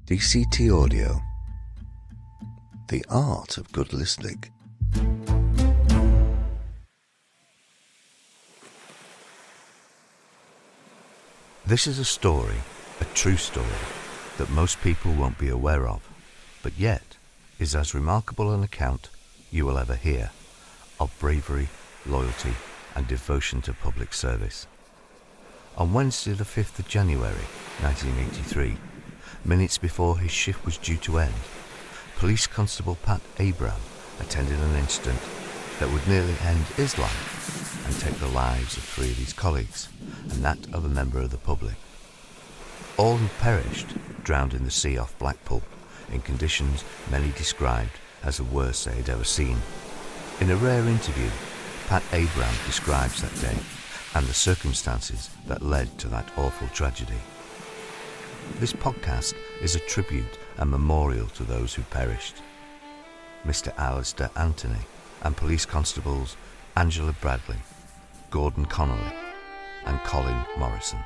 DCT Audio. The art of good listening. This is a story, a true story, that most people won't be aware of, but yet is as remarkable an account you will ever hear of bravery, loyalty and devotion to public service. On Wednesday the 5th of January 1983, minutes before his shift was due to end, Police Constable Pat Abram attended an incident that would nearly end his life and take the lives of 3 of his colleagues and that of a member of the public. All who perished drowned in the sea off Blackpool in conditions many described as the worst they had ever seen. In a rare interview, Pat Abram describes that day and the circumstances that led to that awful tragedy. This podcast is a tribute and memorial to those who perished. Mr. Alistair Anthony and Police Constables Angela Bradley, Gordon Connolly and Colin Morrison.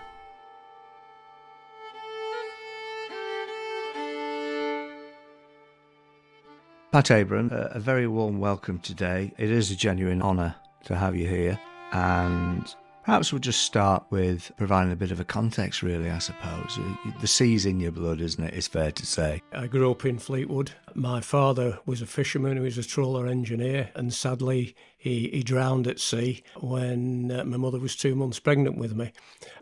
Pat Abram, a very warm welcome today. It is a genuine honour to have you here, and perhaps we'll just start with providing a bit of a context, really, I suppose. The sea's in your blood, isn't it? It's fair to say. I grew up in Fleetwood. My father was a fisherman who was a trawler engineer, and sadly he drowned at sea when my mother was 2 months pregnant with me.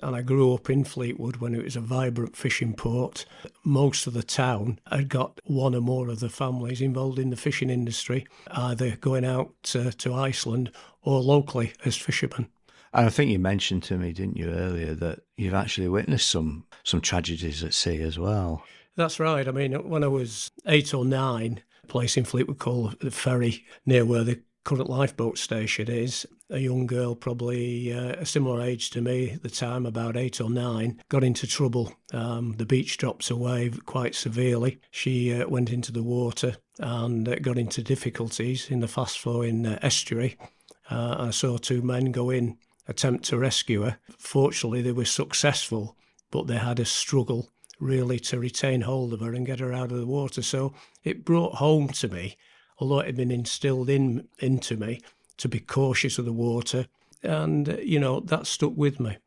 And I grew up in Fleetwood when it was a vibrant fishing port. Most of the town had got one or more of the families involved in the fishing industry, either going out to Iceland or locally as fishermen. And I think you mentioned to me, didn't you, earlier, that you've actually witnessed some tragedies at sea as well. That's right. I mean, when I was 8 or 9, a place in Fleetwood called the Ferry, near where the current lifeboat station is, a young girl, probably a similar age to me at the time, about 8 or 9, got into trouble. The beach dropped away quite severely. She went into the water and got into difficulties in the fast-flowing estuary. I saw 2 men go in, attempt to rescue her. Fortunately, they were successful, but they had a struggle really to retain hold of her and get her out of the water. So it brought home to me, although it had been instilled into me, to be cautious of the water. And, that stuck with me.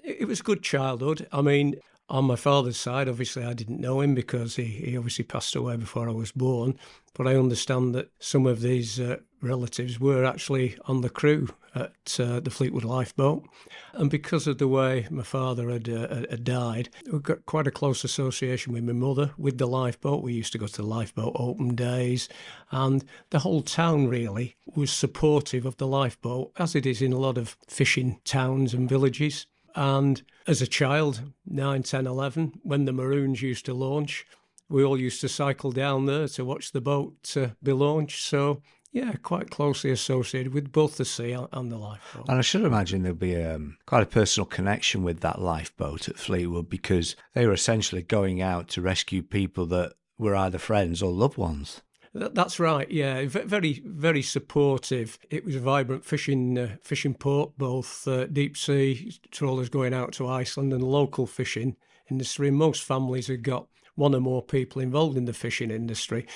It was a good childhood. I mean, on my father's side, obviously I didn't know him because he obviously passed away before I was born. But I understand that some of these relatives were actually on the crew at the Fleetwood lifeboat. And because of the way my father had died, we got quite a close association with my mother, with the lifeboat. We used to go to the lifeboat open days. And the whole town really was supportive of the lifeboat, as it is in a lot of fishing towns and villages. And as a child, 9, 10, 11, when the Maroons used to launch, we all used to cycle down there to watch the boat be launched. So, yeah, quite closely associated with both the sea and the lifeboat. And I should imagine there'll be quite a personal connection with that lifeboat at Fleetwood, because they were essentially going out to rescue people that were either friends or loved ones. That's right, yeah. Very, very supportive. It was a vibrant fishing port, both deep sea trawlers going out to Iceland and local fishing industry. Most families had got one or more people involved in the fishing industry.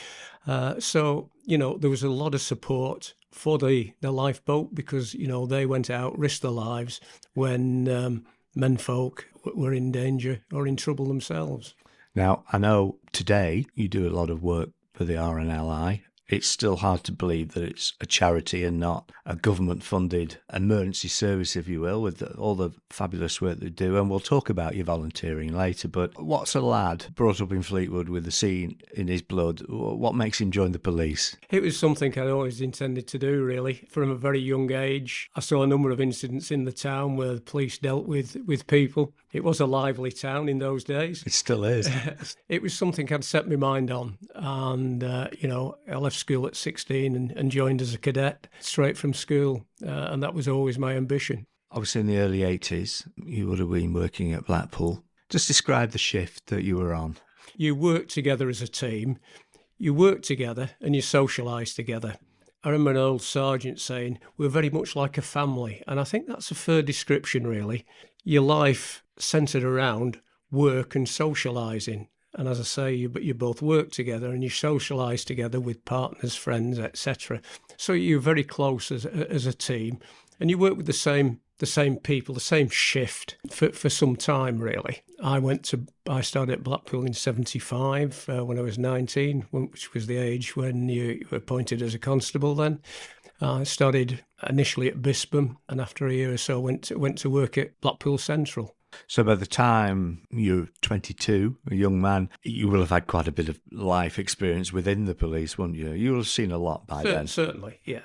So, there was a lot of support for the lifeboat because, they went out, risked their lives when menfolk were in danger or in trouble themselves. Now, I know today you do a lot of work for the RNLI. It's still hard to believe that it's a charity and not a government-funded emergency service, if you will, with all the fabulous work they do. And we'll talk about your volunteering later. But what's a lad brought up in Fleetwood with the sea in his blood? What makes him join the police? It was something I'd always intended to do, really. From a very young age, I saw a number of incidents in the town where the police dealt with people. It was a lively town in those days. It still is. It was something I'd set my mind on. And, I left school at 16 and joined as a cadet straight from school. And that was always my ambition. Obviously, in the early 80s, you would have been working at Blackpool. Just describe the shift that you were on. You work together as a team. You work together and you socialise together. I remember an old sergeant saying, we're very much like a family. And I think that's a fair description, really. Your life centred around work and socialising. And as I say, you both work together and you socialise together with partners, friends, etc. So you're very close as a team, and you work with the same people, the same shift for some time, really. I started at Blackpool in 75 when I was 19, which was the age when you were appointed as a constable then. I started initially at Bispham, and after a year or so went to work at Blackpool Central. So by the time you're 22, a young man, you will have had quite a bit of life experience within the police, won't you? You will have seen a lot by then. Certainly, yeah.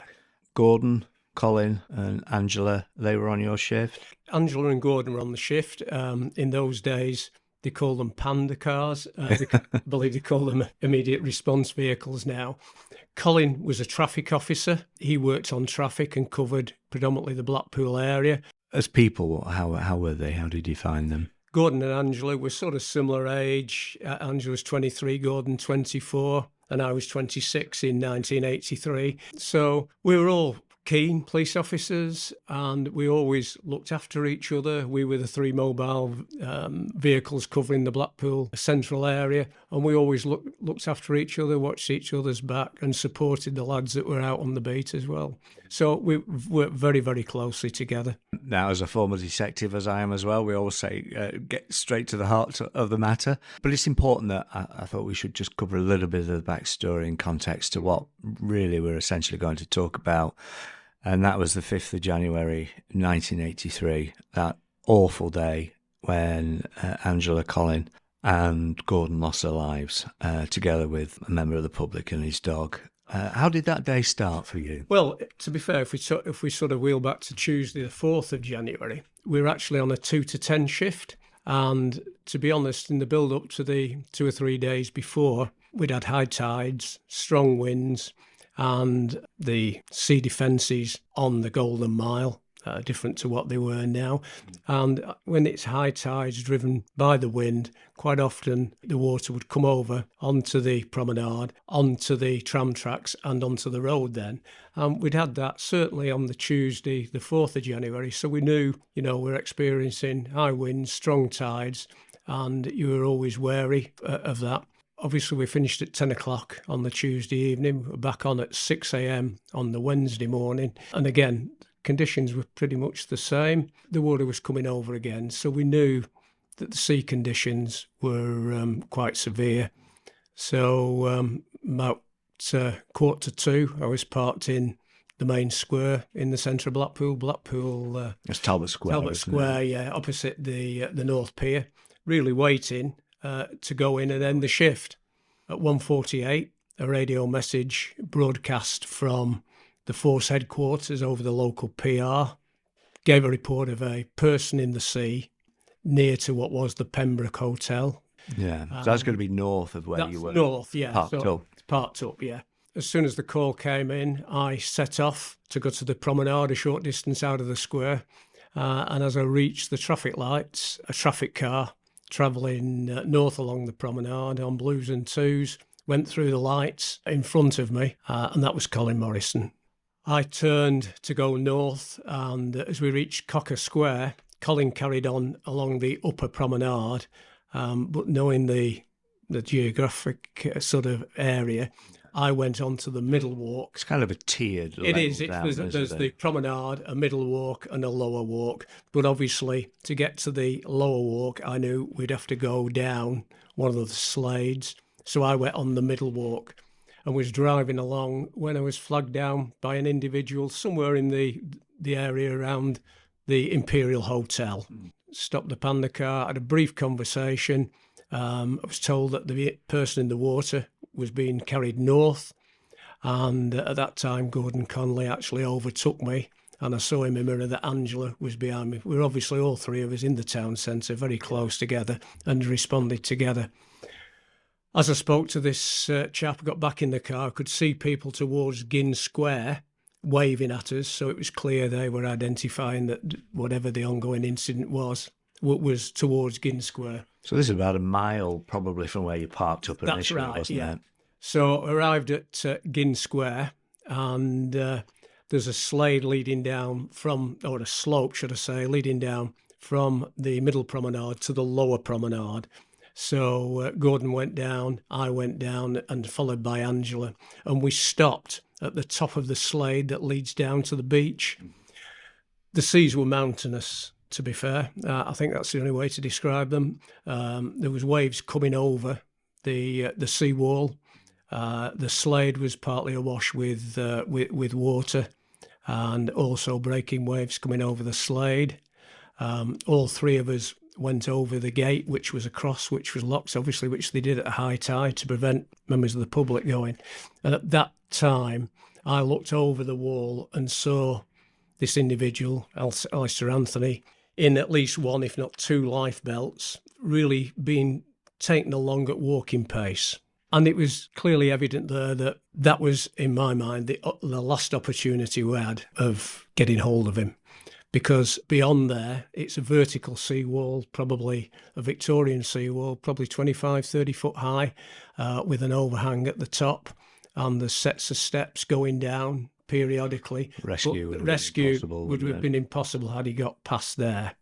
Gordon, Colin and Angela, they were on your shift? Angela and Gordon were on the shift. In those days, they call them panda cars. I believe they call them immediate response vehicles now. Colin was a traffic officer. He worked on traffic and covered predominantly the Blackpool area. As people, how were they? How did you find them? Gordon and Angela were sort of similar age. Angela was 23, Gordon 24, and I was 26 in 1983. So we were all keen police officers, and we always looked after each other. We were the three mobile vehicles covering the Blackpool central area, and we always looked after each other, watched each other's back, and supported the lads that were out on the beat as well. So we worked very, very closely together. Now, as a former detective, as I am as well, we always say get straight to the heart of the matter. But it's important that I thought we should just cover a little bit of the backstory in context to what really we're essentially going to talk about. And that was the 5th of January, 1983, that awful day when Angela, Colin and Gordon lost their lives, together with a member of the public and his dog. How did that day start for you? Well, to be fair, if we sort of wheel back to Tuesday, the 4th of January, we were actually on a 2 to 10 shift. And to be honest, in the build-up to the 2 or 3 days before, we'd had high tides, strong winds, and the sea defences on the Golden Mile, different to what they were now. And when it's high tides driven by the wind, quite often the water would come over onto the promenade, onto the tram tracks and onto the road then. We'd had that certainly on the Tuesday, the 4th of January, so we knew, we're experiencing high winds, strong tides, and you were always wary of that. Obviously, we finished at 10 o'clock on the Tuesday evening. We're back on at 6 a.m. on the Wednesday morning. And again, conditions were pretty much the same. The water was coming over again. So we knew that the sea conditions were quite severe. So about 1:45, I was parked in the main square in the centre of Blackpool. It's Talbot Square. Talbot Square, yeah, opposite the North Pier, really waiting to go in and end the shift. At 1:48, a radio message broadcast from the force headquarters over the local PR gave a report of a person in the sea near to what was the Pembroke Hotel. Yeah, so that's going to be north of where you were. North, yeah. Parked up. Parked up, yeah. As soon as the call came in, I set off to go to the promenade, a short distance out of the square. And as I reached the traffic lights, a traffic car travelling north along the promenade on blues and twos went through the lights in front of me, and that was Colin Morrison. I turned to go north, and as we reached Cocker Square, Colin carried on along the upper promenade, but knowing the geographic sort of area, I went on to the middle walk. It's kind of a tiered level. It is. Down, There's the promenade, a middle walk and a lower walk. But obviously, to get to the lower walk, I knew we'd have to go down one of the slades. So I went on the middle walk and was driving along when I was flagged down by an individual somewhere in the area around the Imperial Hotel. Stopped the panda car, had a brief conversation. I was told that the person in the water was being carried north, and at that time Gordon Conley actually overtook me, and I saw in my mirror that Angela was behind me. We were obviously all three of us in the town centre, very close together, and responded together. As I spoke to this chap, I got back in the car, I could see people towards Ginn Square waving at us, so it was clear they were identifying that whatever the ongoing incident was towards Ginn Square. So this is about a mile probably from where you parked up initially, That's right, wasn't yeah. it? So arrived at Ginn Square, and there's a slade leading down from, or a slope, should I say, leading down from the middle promenade to the lower promenade. So Gordon went down, I went down, and followed by Angela. And we stopped at the top of the slade that leads down to the beach. The seas were mountainous, to be fair. I think that's the only way to describe them. There was waves coming over the seawall. The slade was partly awash with water, and also breaking waves coming over the slade. All three of us went over the gate, which was across, which was locked, obviously, which they did at high tide to prevent members of the public going. And at that time, I looked over the wall and saw this individual, Alistair Anthony, in at least one, if not two life belts, really being taken along at walking pace. And it was clearly evident there that that was, in my mind, the last opportunity we had of getting hold of him. Because beyond there, it's a vertical seawall, probably a Victorian seawall, probably 25, 30 foot high, with an overhang at the top. And there's sets of steps going down periodically. Rescue would have been impossible had he got past there.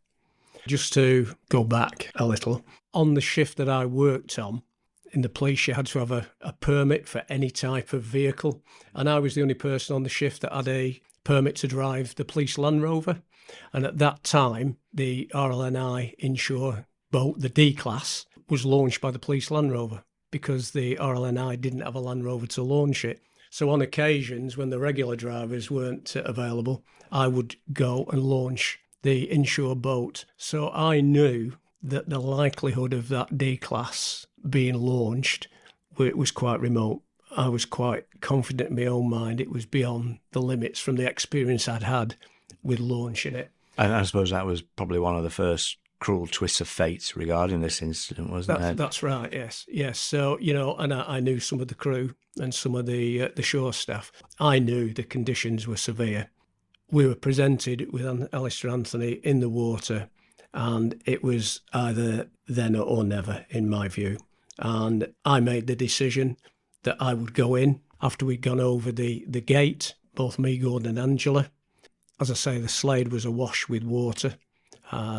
Just to go back a little, on the shift that I worked on, in the police, you had to have a permit for any type of vehicle. And I was the only person on the shift that had a permit to drive the police Land Rover. And at that time, the RLNI inshore boat, the D-Class, was launched by the police Land Rover because the RLNI didn't have a Land Rover to launch it. So on occasions, when the regular drivers weren't available, I would go and launch the inshore boat. So I knew that the likelihood of that D-Class being launched was quite remote. I was quite confident in my own mind it was beyond the limits from the experience I'd had with launching it. And I suppose that was probably one of the first cruel twists of fate regarding this incident, wasn't it? That's right, yes. So, and I knew some of the crew and some of the shore staff. I knew the conditions were severe. We were presented with Alistair Anthony in the water, and it was either then or never, in my view. And I made the decision that I would go in after we'd gone over the gate, both me, Gordon and Angela. As I say, the slade was awash with water.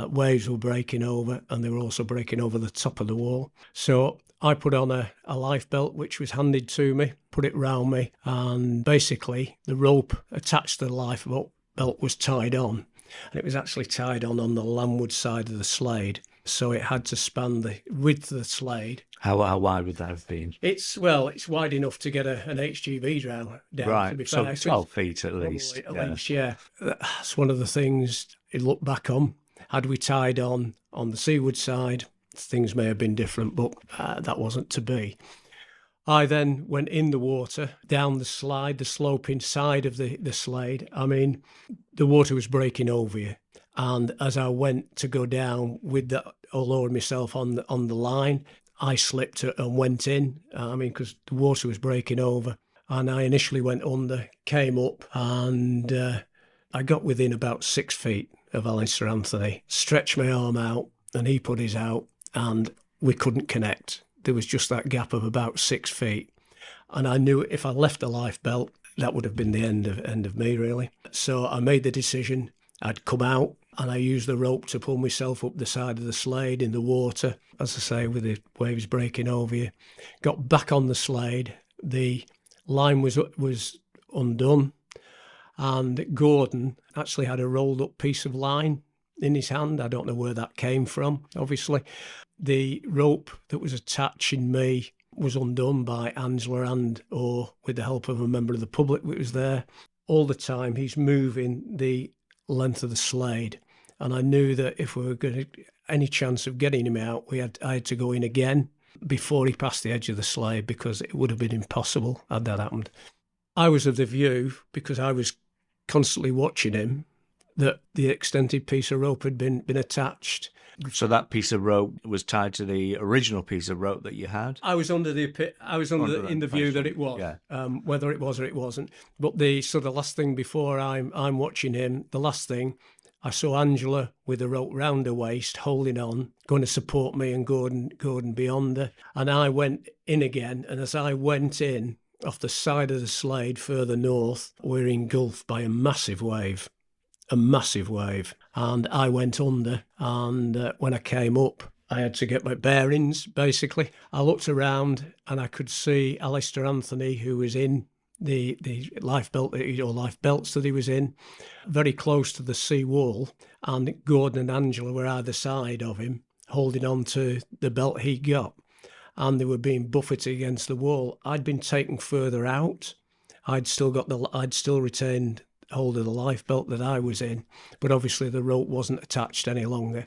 Waves were breaking over, and they were also breaking over the top of the wall. So I put on a life belt, which was handed to me, put it round me, and basically the rope attached to the life belt was tied on. And it was actually tied on the landward side of the slade. So it had to span the width of the slade. How wide would that have been? It's wide enough to get an HGV down. Right, to be so fair. 12 feet at least. At least, yeah. That's one of the things you look back on. Had we tied on the seaward side, things may have been different, but that wasn't to be. I then went in the water, down the slide, the sloping side of the slade. I mean, the water was breaking over you. And as I went to go down with lowered myself on the line, I slipped and went in. Because the water was breaking over. And I initially went under, came up, and I got within about 6 feet of Alistair Anthony, stretched my arm out, and he put his out, and we couldn't connect. There was just that gap of about 6 feet. And I knew if I left the life belt, that would have been the end of me, really. So I made the decision. I'd come out, and I used the rope to pull myself up the side of the slade in the water, as I say, with the waves breaking over you. Got back on the slade. The line was undone, and Gordon actually had a rolled up piece of line in his hand. I don't know where that came from, obviously. The rope that was attaching me was undone by Angela or with the help of a member of the public that was there. All the time he's moving the length of the slade, and I knew that if we were going to any chance of getting him out, I had to go in again before he passed the edge of the slade, because it would have been impossible had that happened. I was of the view, because I was constantly watching him, that the extended piece of rope had been attached. So that piece of rope was tied to the original piece of rope that you had? I was in the view that it was, yeah. Whether it was or it wasn't. But the last thing before I'm watching him, the last thing, I saw Angela with the rope round her waist, holding on, going to support me and Gordon beyond her. And I went in again, and as I went in, off the side of the slade further north, we're engulfed by a massive wave. And I went under, and when I came up, I had to get my bearings, basically. I looked around and I could see Alistair Anthony, who was in the life belt or life belts that he was in, very close to the sea wall, and Gordon and Angela were either side of him, holding on to the belt he got, and they were being buffeted against the wall. I'd been taken further out. I'd still retained hold of the life belt that I was in, but obviously the rope wasn't attached any longer.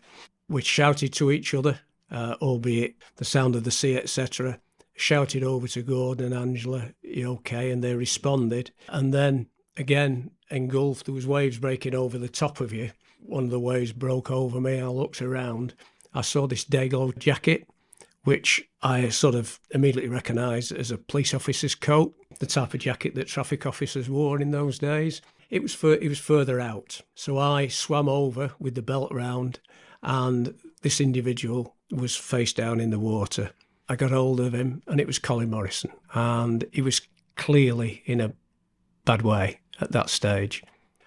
We shouted to each other, albeit the sound of the sea, etc. Shouted over to Gordon and Angela, "You okay?" And they responded. And then again, engulfed, there was waves breaking over the top of you. One of the waves broke over me. I looked around. I saw this day-glow jacket, which I sort of immediately recognised as a police officer's coat, the type of jacket that traffic officers wore in those days. It was further out. So I swam over with the belt round, and this individual was face down in the water. I got hold of him, and it was Colin Morrison. And he was clearly in a bad way at that stage.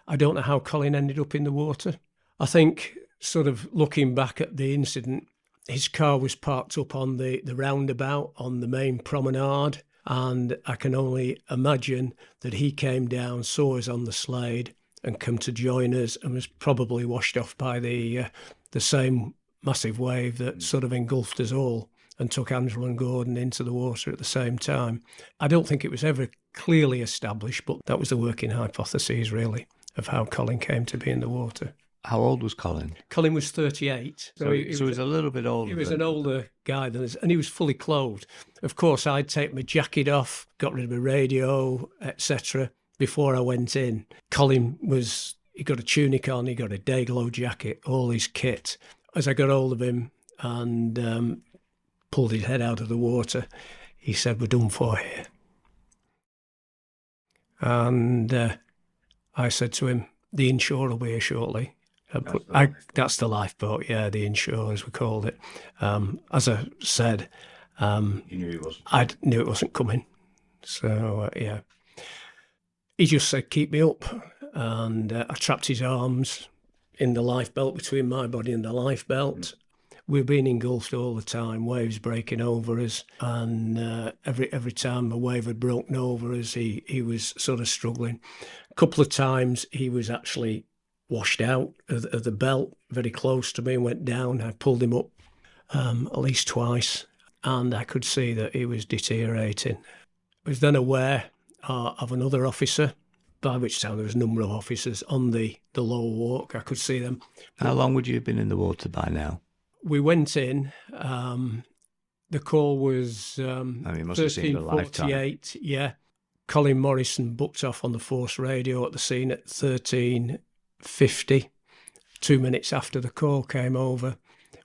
I don't know how Colin ended up in the water. I think, sort of looking back at the incident, his car was parked up on the roundabout on the main promenade, and I can only imagine that he came down, saw us on the Slade, and come to join us, and was probably washed off by the same massive wave that sort of engulfed us all and took Angela and Gordon into the water at the same time. I don't think it was ever clearly established, but that was the working hypothesis, really, of how Colin came to be in the water. How old was Colin? Colin was 38. So he was a little bit older. He was an older guy than us, and he was fully clothed. Of course, I'd take my jacket off, got rid of my radio, etc. before I went in. Colin he got a tunic on, he got a day-glow jacket, all his kit. As I got hold of him and pulled his head out of the water, he said, "We're done for here." And I said to him, "The inshore will be here shortly." That's the lifeboat, yeah, the inshore, as we called it. As I said, You knew it wasn't. I knew it wasn't coming. So, yeah. He just said, "Keep me up." And I trapped his arms in the lifebelt, between my body and the lifebelt. We've been engulfed all the time, waves breaking over us. And every time a wave had broken over us, he was sort of struggling. A couple of times he was actually washed out of the belt, very close to me, and went down. I pulled him up at least twice, and I could see that he was deteriorating. I was then aware of another officer, by which time there was a number of officers on the lower walk. I could see them. How long would you have been in the water by now? We went in. The call was it must have seemed a lifetime. 13:48. Yeah. Colin Morrison booked off on the force radio at the scene at 13:50. 2 minutes after the call came over.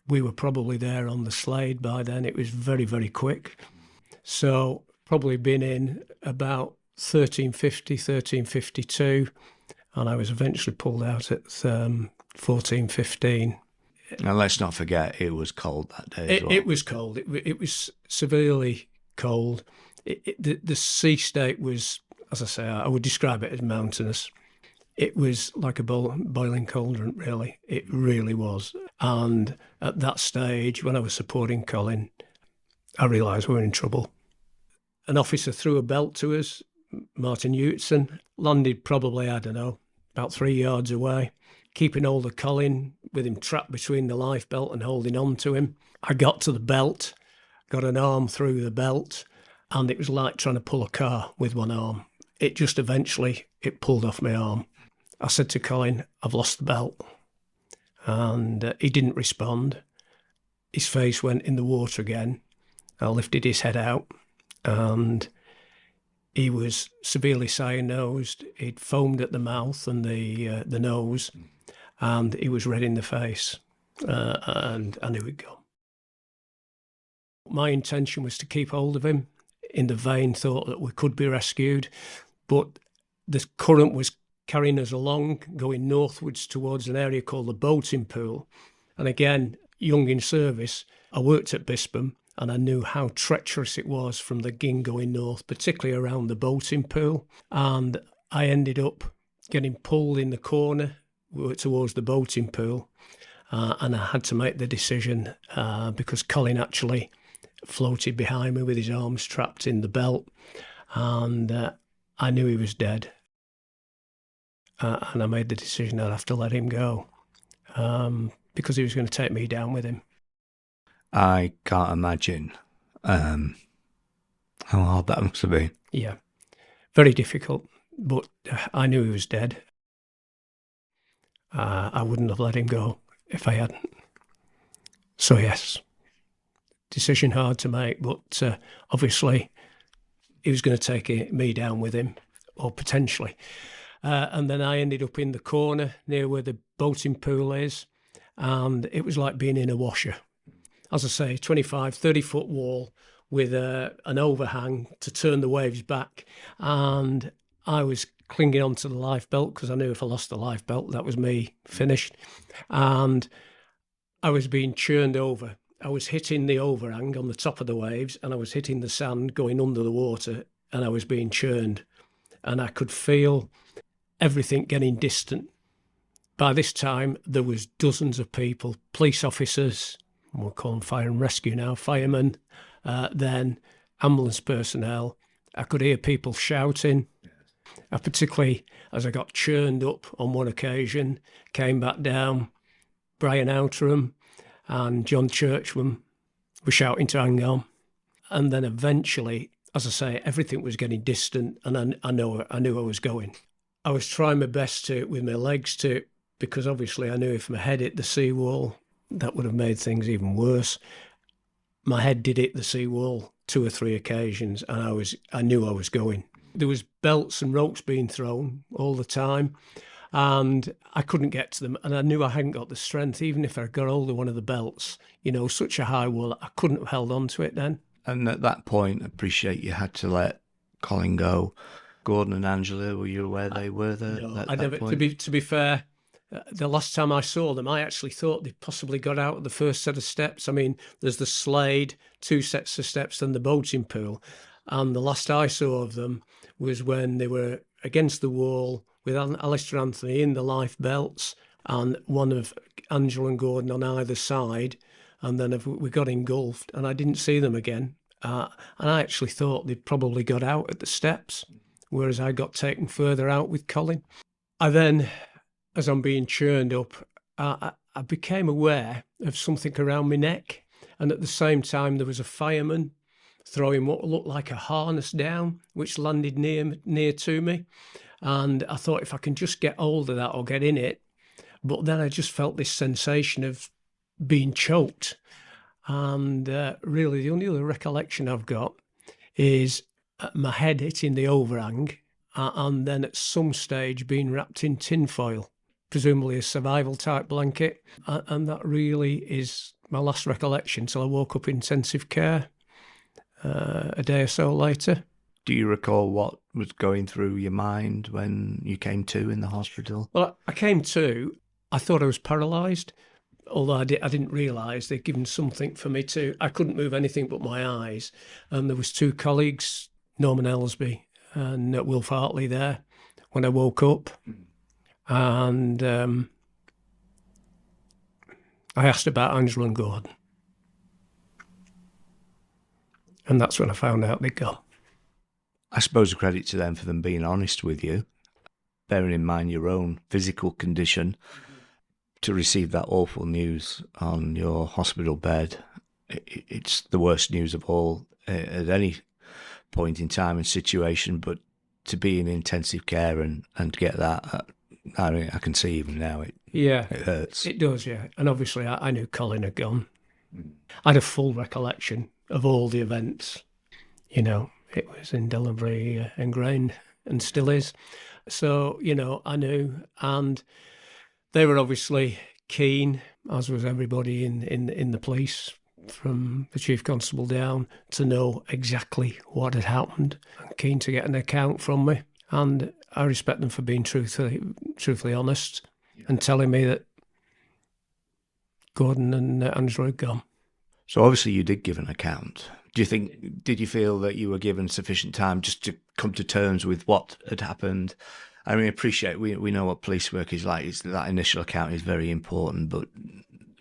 We were probably there on the Slade by then. It was very, very quick. So probably been in about 13:50, 13:52, and I was eventually pulled out at 14:15. And let's not forget, it was cold that day as well. It was cold. It was severely cold. The sea state was, as I say, I would describe it as mountainous. It was like a boiling cauldron, really. It really was. And at that stage, when I was supporting Colin, I realised we were in trouble. An officer threw a belt to us, Martin Hewitson, landed probably, I don't know, about 3 yards away, keeping hold of Colin with him trapped between the life belt and holding on to him. I got to the belt, got an arm through the belt, and it was like trying to pull a car with one arm. It just eventually, it pulled off my arm. I said to Colin, "I've lost the belt." And he didn't respond. His face went in the water again. I lifted his head out, and he was severely cyanosed. He'd foamed at the mouth and the nose, and he was red in the face, and I knew he'd gone. My intention was to keep hold of him in the vain thought that we could be rescued, but the current was carrying us along, going northwards towards an area called the Boating Pool. And again, young in service, I worked at Bispam, and I knew how treacherous it was from the Gin going north, particularly around the Boating Pool. And I ended up getting pulled in the corner towards the Boating Pool. and I had to make the decision because Colin actually floated behind me with his arms trapped in the belt, and I knew he was dead. And I made the decision I'd have to let him go because he was going to take me down with him. I can't imagine how hard that must have been. Yeah, very difficult, but I knew he was dead. I wouldn't have let him go if I hadn't. So yes, decision hard to make, but obviously he was going to take me down with him, or potentially. And then I ended up in the corner near where the boating pool is, and it was like being in a washer. As I say, 25, 30-foot wall with an overhang to turn the waves back, and I was clinging onto the lifebelt because I knew if I lost the lifebelt, that was me finished. And I was being churned over. I was hitting the overhang on the top of the waves, and I was hitting the sand going under the water, and I was being churned. And I could feel everything getting distant. By this time, there was dozens of people, police officers, we'll call them fire and rescue now, firemen, then ambulance personnel. I could hear people shouting. I particularly, as I got churned up on one occasion, came back down, Brian Outram and John Churchman were shouting to hang on. And then eventually, as I say, everything was getting distant, and I knew I was going. I was trying my best to, with my legs to, because obviously I knew if my head hit the seawall, that would have made things even worse. My head did hit the seawall 2 or 3 occasions, and I knew I was going. There was belts and ropes being thrown all the time, and I couldn't get to them, and I knew I hadn't got the strength, even if I got hold of one of the belts, such a high wall, I couldn't have held on to it then. And at that point, I appreciate you had to let Colin go. Gordon and Angela, were you aware they were there? No, at I that never. point? To be fair, the last time I saw them, I actually thought they possibly got out of the first set of steps. I mean, there's the Slade, 2 sets of steps, and the boating pool. And the last I saw of them was when they were against the wall with Alistair Anthony in the life belts and one of Angela and Gordon on either side. And then we got engulfed, and I didn't see them again. And I actually thought they'd probably got out at the steps, whereas I got taken further out with Colin. I then, as I'm being churned up, I became aware of something around my neck. And at the same time, there was a fireman throwing what looked like a harness down, which landed near to me. And I thought, if I can just get hold of that, I'll get in it. But then I just felt this sensation of being choked. And really, the only other recollection I've got is my head hitting the overhang and then at some stage being wrapped in tinfoil, presumably a survival type blanket. And that really is my last recollection till I woke up in intensive care a day or so later. Do you recall what was going through your mind when you came to in the hospital? Well, I came to, I thought I was paralysed, although I didn't realise they'd given something for me to. I couldn't move anything but my eyes. And there was 2 colleagues, Norman Ellsby and Wilf Hartley, there when I woke up. And I asked about Angela and Gordon. And that's when I found out they'd gone. I suppose a credit to them for them being honest with you, bearing in mind your own physical condition. To receive that awful news on your hospital bed, it's the worst news of all at any point in time and situation, but to be in intensive care and get that, I mean, I can see even now it hurts. It does, yeah. And obviously I knew Colin had gone. I had a full recollection of all the events. It was indelibly ingrained and still is. So, I knew, and they were obviously keen, as was everybody in the police, from the chief constable down, to know exactly what had happened, and keen to get an account from me. And I respect them for being truthfully honest and telling me that Gordon and Angela had gone. So obviously you did give an account. Did you feel that you were given sufficient time just to come to terms with what had happened? I mean, we know what police work is like. That initial account is very important, but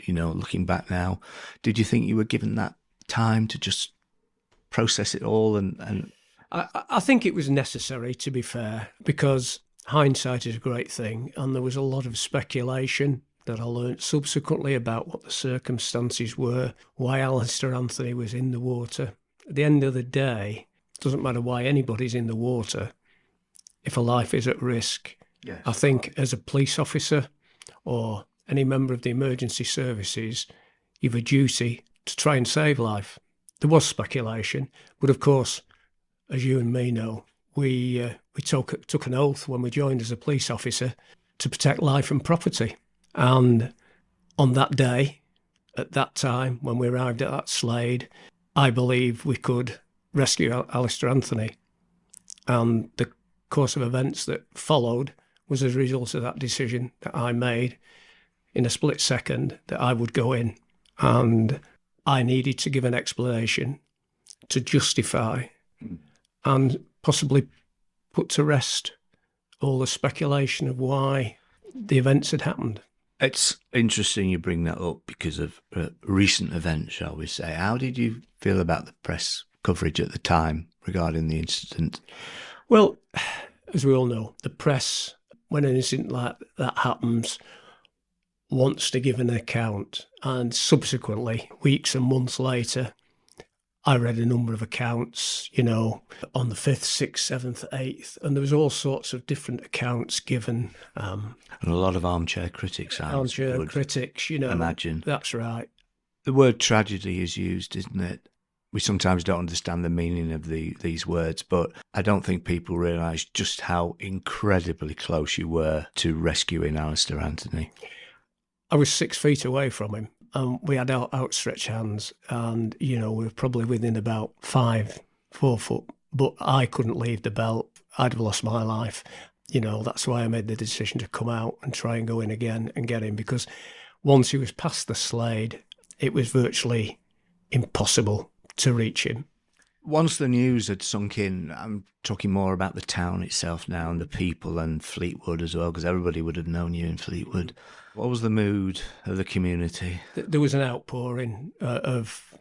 looking back now, did you think you were given that time to just process it all? And I think it was necessary, to be fair, because hindsight is a great thing, and there was a lot of speculation that I learnt subsequently about what the circumstances were, why Alistair Anthony was in the water. At the end of the day, it doesn't matter why anybody's in the water if a life is at risk. yes. I think as a police officer or any member of the emergency services, you've a duty to try and save life. There was speculation, but of course, as you and me know, we took an oath when we joined as a police officer to protect life and property. And on that day, at that time, when we arrived at that Slade, I believe we could rescue Alistair Anthony. And the course of events that followed was as a result of that decision that I made in a split second that I would go in. And I needed to give an explanation to justify and possibly put to rest all the speculation of why the events had happened. It's interesting you bring that up because of recent events, shall we say. How did you feel about the press coverage at the time regarding the incident? Well, as we all know, the press, when an incident like that happens, wants to give an account. And subsequently, weeks and months later, I read a number of accounts, on the 5th, 6th, 7th, 8th, and there was all sorts of different accounts given. And a lot of armchair critics. Armchair critics, imagine. That's right. The word tragedy is used, isn't it? We sometimes don't understand the meaning of these words, but I don't think people realise just how incredibly close you were to rescuing Alistair Anthony. I was 6 feet away from him. We had our outstretched hands, and we were probably within about 4 foot, but I couldn't leave the belt. I'd have lost my life. That's why I made the decision to come out and try and go in again and get him, because once he was past the Slade, it was virtually impossible to reach him. Once the news had sunk in, I'm talking more about the town itself now and the people and Fleetwood as well, because everybody would have known you in Fleetwood. What was the mood of the community? There was an outpouring of,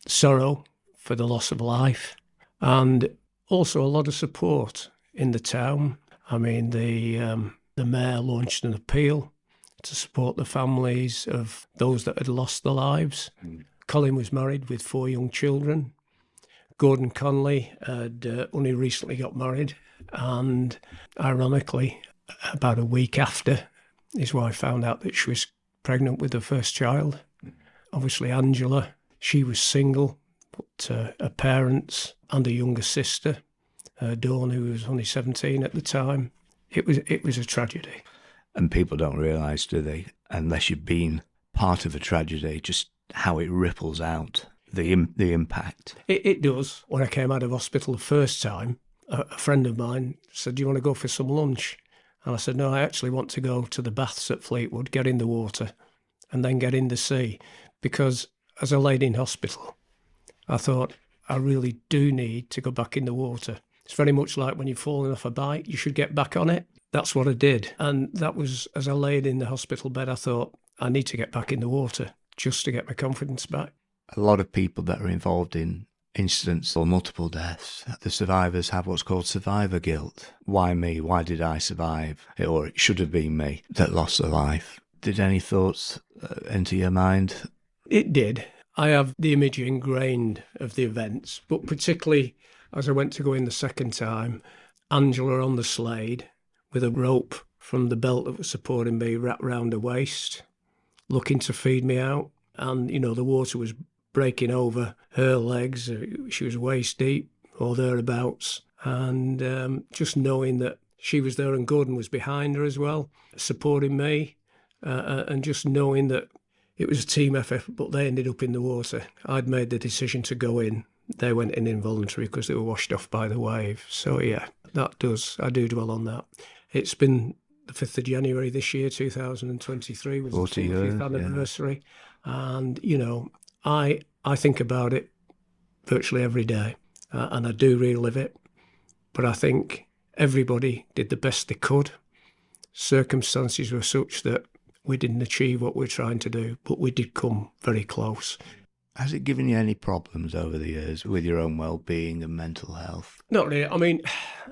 sorrow for the loss of life, and also a lot of support in the town. I mean, the mayor launched an appeal to support the families of those that had lost their lives. Colin was married with 4 young children. Gordon Conley had only recently got married, and ironically, about a week after, his wife found out that she was pregnant with her first child. Obviously, Angela, she was single, but her parents and a younger sister, Dawn, who was only 17 at the time, it was a tragedy. And people don't realise, do they, unless you've been part of a tragedy, just how it ripples out, the impact. It does. When I came out of hospital the first time, a friend of mine said, "Do you want to go for some lunch?" And I said, "No, I actually want to go to the baths at Fleetwood, get in the water, and then get in the sea." Because as I laid in hospital, I thought, I really do need to go back in the water. It's very much like when you've fallen off a bike, you should get back on it. That's what I did. And that was, as I laid in the hospital bed, I thought, I need to get back in the water just to get my confidence back. A lot of people that are involved in incidents or multiple deaths, the survivors have what's called survivor guilt. Why me? Why did I survive? Or it should have been me that lost a life. Did any thoughts enter your mind? It did. I have the image ingrained of the events, but particularly as I went to go in the second time, Angela on the Slade with a rope from the belt that was supporting me wrapped round her waist, looking to feed me out. And, the water was breaking over her legs. She was waist deep or thereabouts. And just knowing that she was there and Gordon was behind her as well, supporting me, and just knowing that it was a team effort, but they ended up in the water. I'd made the decision to go in. They went in involuntary because they were washed off by the wave. So, yeah, I do dwell on that. It's been the 5th of January this year, 2023, was the 40th anniversary. Yeah. And, I think about it virtually every day, and I do relive it. But I think everybody did the best they could. Circumstances were such that we didn't achieve what we were trying to do, but we did come very close. Has it given you any problems over the years with your own well-being and mental health? Not really. I mean,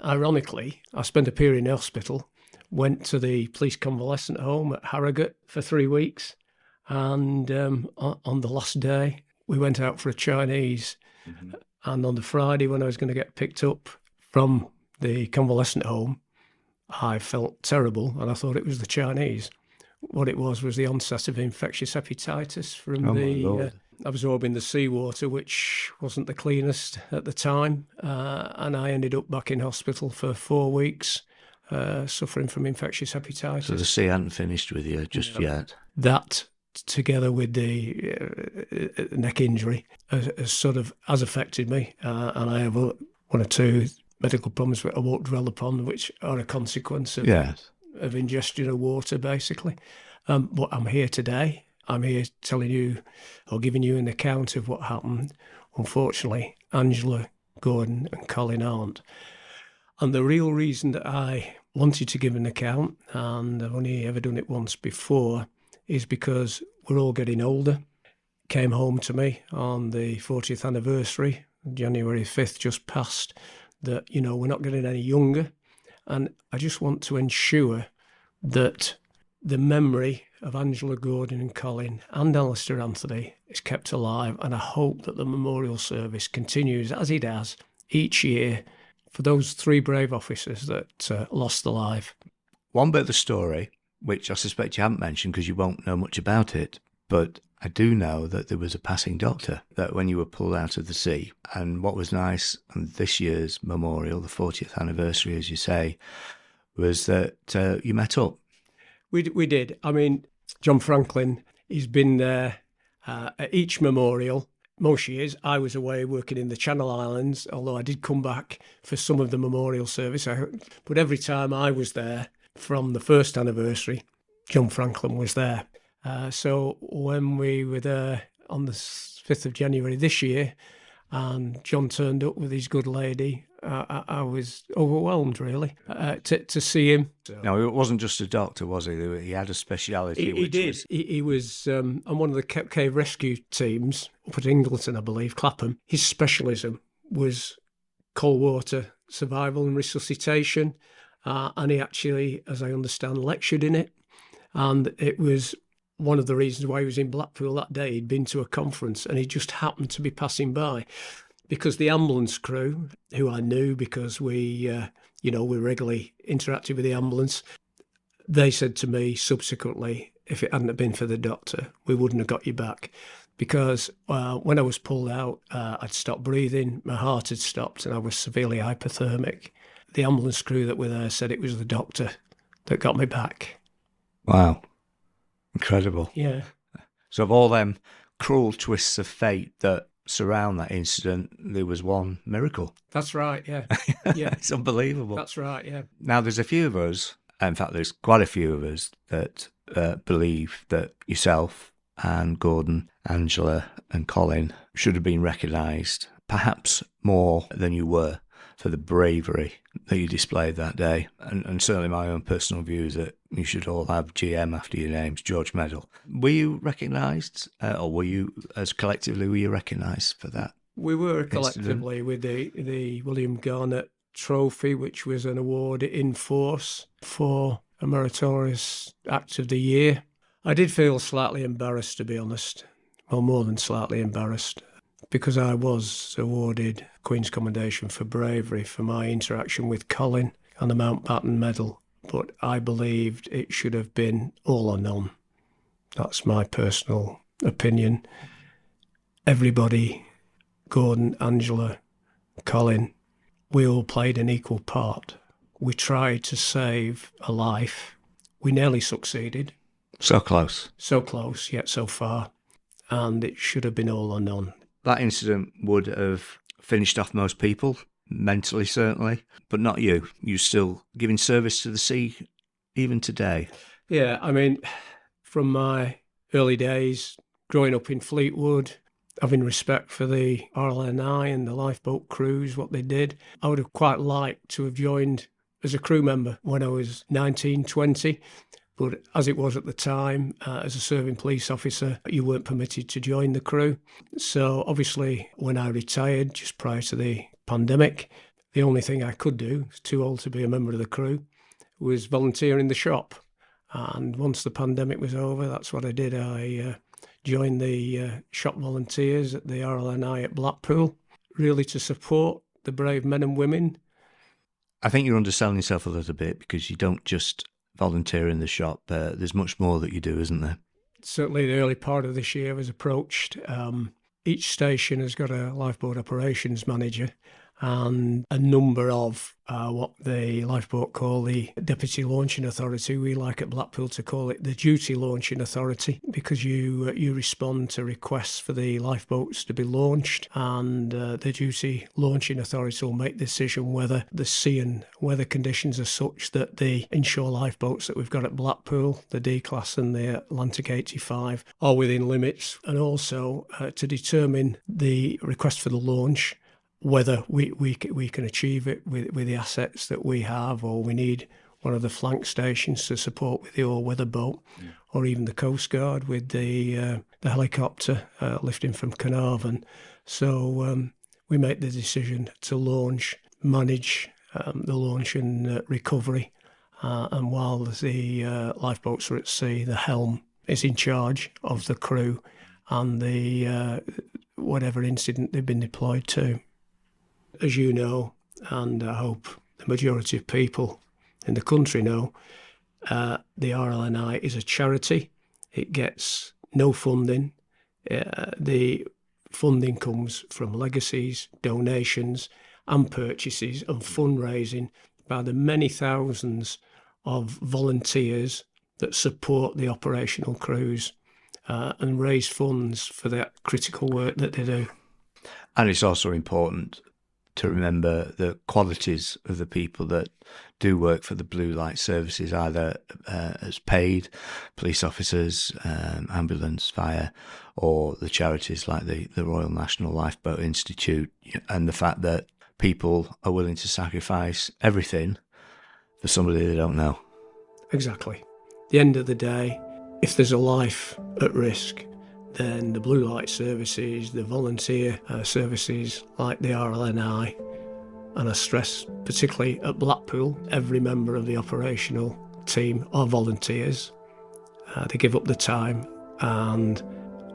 ironically, I spent a period in hospital, went to the police convalescent home at Harrogate for 3 weeks, and on the last day, we went out for a Chinese. Mm-hmm. And on the Friday, when I was going to get picked up from the convalescent home, I felt terrible, and I thought it was the Chinese. What it was the onset of infectious hepatitis from absorbing the seawater, which wasn't the cleanest at the time. And I ended up back in hospital for 4 weeks, suffering from infectious hepatitis. So the sea hadn't finished with you just yet? That, together with the neck injury, has affected me. And I have one or two medical problems that I won't dwell upon, which are a consequence of ingestion of water, basically. But I'm here today. I'm here telling you, or giving you an account of what happened. Unfortunately, Angela, Gordon and Colin aren't. And the real reason that I wanted to give an account, and I've only ever done it once before, is because we're all getting older. Came home to me on the 40th anniversary, January 5th, just passed, that, we're not getting any younger. And I just want to ensure that the memory of Angela, Gordon and Colin and Alistair Anthony is kept alive. And I hope that the memorial service continues, as it has, each year for those 3 brave officers that lost their life. One bit of the story, which I suspect you haven't mentioned because you won't know much about it, but I do know that there was a passing doctor that when you were pulled out of the sea. And what was nice on this year's memorial, the 40th anniversary, as you say, was that you met up. We did. I mean, John Franklin, he's been there at each memorial. Most years I was away working in the Channel Islands, although I did come back for some of the memorial service. But every time I was there from the first anniversary, John Franklin was there. So when we were there on the 5th of January this year, and John turned up with his good lady, I was overwhelmed, really, to see him. No, it wasn't just a doctor, was he? He had a speciality. He did. He was on one of the Cave rescue teams up at Ingleton, I believe, Clapham. His specialism was cold water survival and resuscitation, and he actually, as I understand, lectured in it. And it was one of the reasons why he was in Blackpool that day. He'd been to a conference and he just happened to be passing by, because the ambulance crew, who I knew because we regularly interacted with the ambulance, they said to me subsequently, if it hadn't been for the doctor, we wouldn't have got you back. Because when I was pulled out, I'd stopped breathing, my heart had stopped, and I was severely hypothermic. The ambulance crew that were there said it was the doctor that got me back. Wow. Incredible. Yeah. So of all them cruel twists of fate that surround that incident, there was one miracle. That's right, yeah. Yeah. It's unbelievable. That's right, yeah. Now, there's a few of us, in fact, there's quite a few of us that believe that yourself and Gordon, Angela and Colin should have been recognised, perhaps more than you were, for the bravery that you displayed that day. And certainly my own personal view is that you should all have GM after your names, George Medal. Were you recognised, or were you, as collectively, were you recognised for that? We were collectively with the William Garnett Trophy, which was an award in force for a meritorious act of the year. I did feel slightly embarrassed, to be honest. Well, more than slightly embarrassed, because I was awarded Queen's Commendation for Bravery for my interaction with Colin and the Mountbatten Medal, but I believed it should have been all or none. That's my personal opinion. Everybody, Gordon, Angela, Colin, we all played an equal part. We tried to save a life. We nearly succeeded. So close. So close, yet so far. And it should have been all or none. That incident would have finished off most people, mentally certainly, but not you. You're still giving service to the sea even today. Yeah, I mean, from my early days, growing up in Fleetwood, having respect for the RLNI and the lifeboat crews, what they did, I would have quite liked to have joined as a crew member when I was 19, 20. But as it was at the time, as a serving police officer, you weren't permitted to join the crew. So obviously, when I retired just prior to the pandemic, the only thing I could do, too old to be a member of the crew, was volunteer in the shop. And once the pandemic was over, that's what I did. I joined the shop volunteers at the RLNI at Blackpool, really to support the brave men and women. I think you're underselling yourself a little bit, because you don't just volunteer in the shop. There's much more that you do, isn't there? Certainly the early part of this year was approached. Each station has got a lifeboat operations manager and a number of what the lifeboat call the Deputy Launching Authority. We like at Blackpool to call it the Duty Launching Authority, because you respond to requests for the lifeboats to be launched, and the Duty Launching Authority will make the decision whether the sea and weather conditions are such that the inshore lifeboats that we've got at Blackpool, the D-Class and the Atlantic 85, are within limits, and also to determine the request for the launch, whether we can achieve it with the assets that we have, or we need one of the flank stations to support with the all-weather boat, or even the Coast Guard with the helicopter lifting from Carnarvon. So we make the decision to launch, manage the launch and recovery, and while the lifeboats are at sea, the helm is in charge of the crew and the whatever incident they've been deployed to. As you know, and I hope the majority of people in the country know, the RLNI is a charity. It gets no funding. The funding comes from legacies, donations and purchases and fundraising by the many thousands of volunteers that support the operational crews and raise funds for that critical work that they do. And it's also important to remember the qualities of the people that do work for the Blue Light Services, either as paid police officers, ambulance, fire, or the charities like the Royal National Lifeboat Institute, and the fact that people are willing to sacrifice everything for somebody they don't know. Exactly. At the end of the day, if there's a life at risk, then the Blue Light Services, the volunteer services like the RLNI, and I stress particularly at Blackpool, every member of the operational team are volunteers. They give up the time, and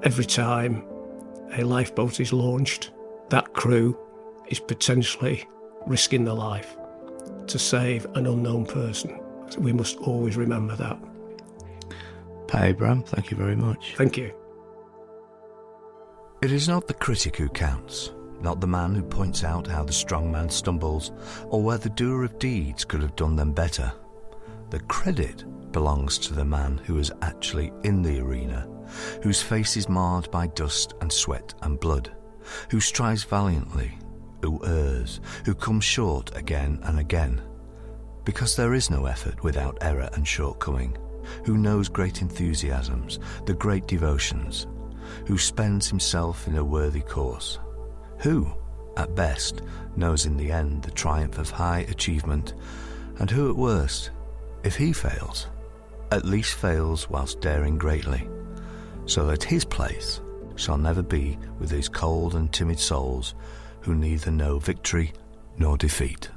every time a lifeboat is launched, that crew is potentially risking their life to save an unknown person. So we must always remember that. Pat Abram, thank you very much. Thank you. It is not the critic who counts, not the man who points out how the strong man stumbles, or where the doer of deeds could have done them better. The credit belongs to the man who is actually in the arena, whose face is marred by dust and sweat and blood, who strives valiantly, who errs, who comes short again and again. Because there is no effort without error and shortcoming, who knows great enthusiasms, the great devotions, who spends himself in a worthy course, who, at best, knows in the end the triumph of high achievement, and who at worst, if he fails, at least fails whilst daring greatly, so that his place shall never be with these cold and timid souls who neither know victory nor defeat.